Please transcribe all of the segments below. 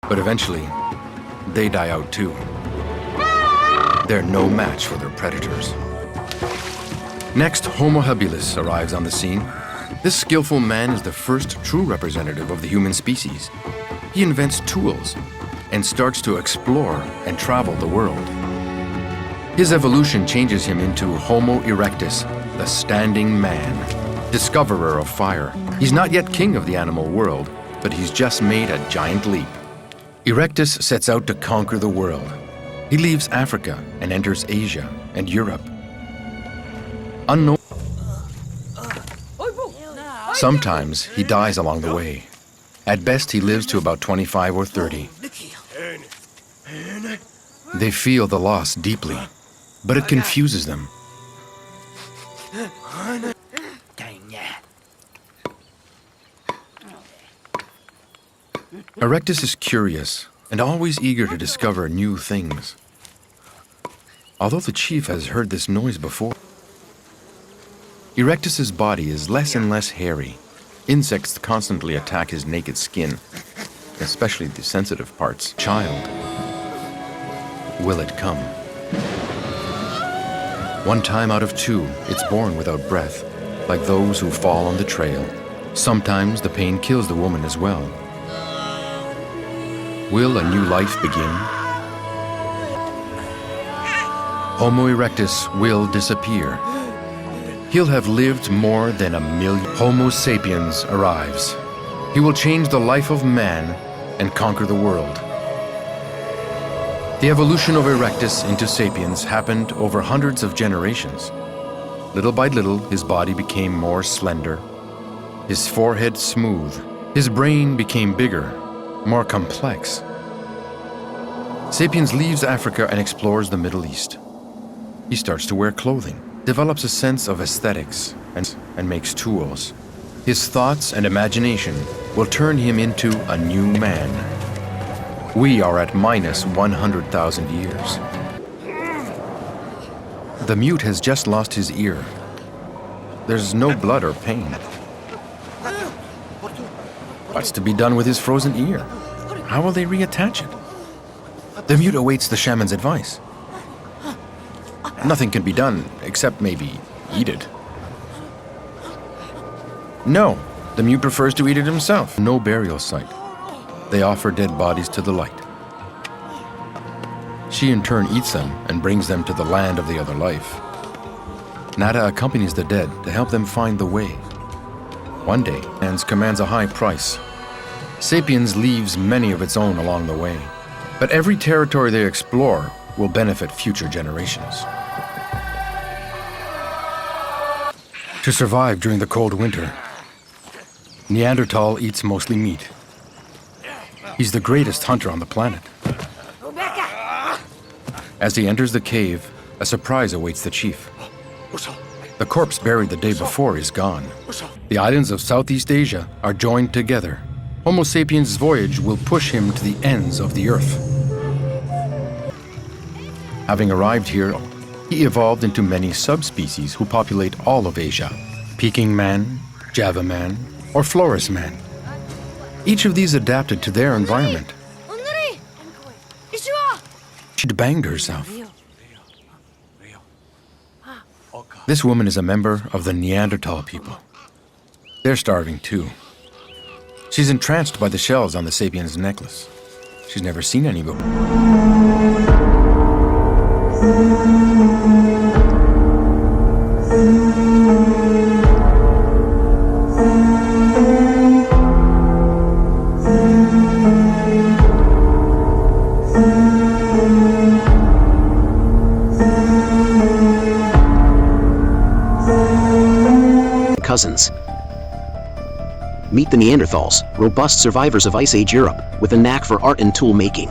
But eventually, they die out too. They're no match for their predators. Next, Homo habilis arrives on the scene. This skillful man is the first true representative of the human species. He invents tools and starts to explore and travel the world. His evolution changes him into Homo erectus, the standing man, discoverer of fire. He's not yet king of the animal world, but he's just made a giant leap. Erectus sets out to conquer the world. He leaves Africa and enters Asia and Europe. Unknown. Sometimes he dies along the way. At best, he lives to about 25 or 30. They feel the loss deeply, but it confuses them. Erectus is curious and always eager to discover new things. Although the chief has heard this noise before, Erectus's body is less and less hairy. Insects constantly attack his naked skin, especially the sensitive parts. Child, will it come? One time out of two, it's born without breath, like those who fall on the trail. Sometimes the pain kills the woman as well. Will a new life begin? Homo erectus will disappear. He'll have lived more than 1 million. Homo sapiens arrives. He will change the life of man and conquer the world. The evolution of erectus into sapiens happened over hundreds of generations. Little by little, his body became more slender, his forehead smooth. His brain became bigger, more complex. Sapiens leaves Africa and explores the Middle East. He starts to wear clothing, develops a sense of aesthetics, and makes tools. His thoughts and imagination will turn him into a new man. We are at minus 100,000 years. The mute has just lost his ear. There's no blood or pain. What's to be done with his frozen ear? How will they reattach it? The mute awaits the shaman's advice. Nothing can be done, except maybe eat it. No, the mute prefers to eat it himself. No burial site. They offer dead bodies to the light. She in turn eats them and brings them to the land of the other life. Nada accompanies the dead to help them find the way. One day, Hans commands a high price. Sapiens leaves many of its own along the way, but every territory they explore will benefit future generations. To survive during the cold winter, Neanderthal eats mostly meat. He's the greatest hunter on the planet. As he enters the cave, a surprise awaits the chief. The corpse buried the day before is gone. The islands of Southeast Asia are joined together. Homo sapiens' voyage will push him to the ends of the earth. Having arrived here, he evolved into many subspecies who populate all of Asia. Peking man, Java man, or Flores man. Each of these adapted to their environment. She'd banged herself. This woman is a member of the Neanderthal people. They're starving too. She's entranced by the shells on the sapien's necklace. She's never seen any before. Cousins. Meet the Neanderthals, robust survivors of Ice Age Europe, with a knack for art and tool making.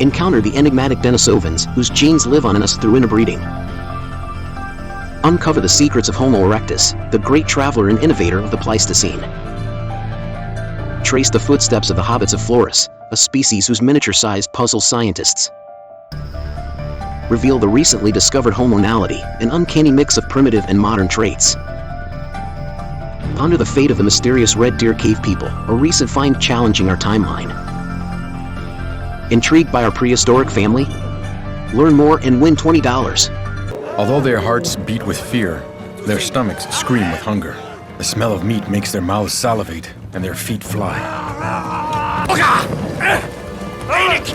Encounter the enigmatic Denisovans, whose genes live on us through interbreeding. Uncover the secrets of Homo erectus, the great traveler and innovator of the Pleistocene. Trace the footsteps of the hobbits of Flores, a species whose miniature-sized puzzles scientists. Reveal the recently discovered homonality, an uncanny mix of primitive and modern traits. Ponder the fate of the mysterious Red Deer Cave people, a recent find challenging our timeline. Intrigued by our prehistoric family? Learn more and win $20. Although their hearts beat with fear, their stomachs scream with hunger. The smell of meat makes their mouths salivate and their feet fly.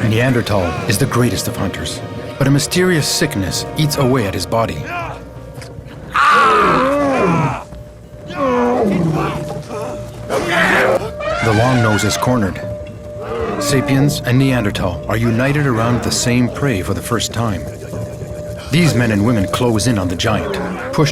Neanderthal is the greatest of hunters, but a mysterious sickness eats away at his body. The long nose is cornered. Sapiens and Neanderthal are united around the same prey for the first time. These men and women close in on the giant.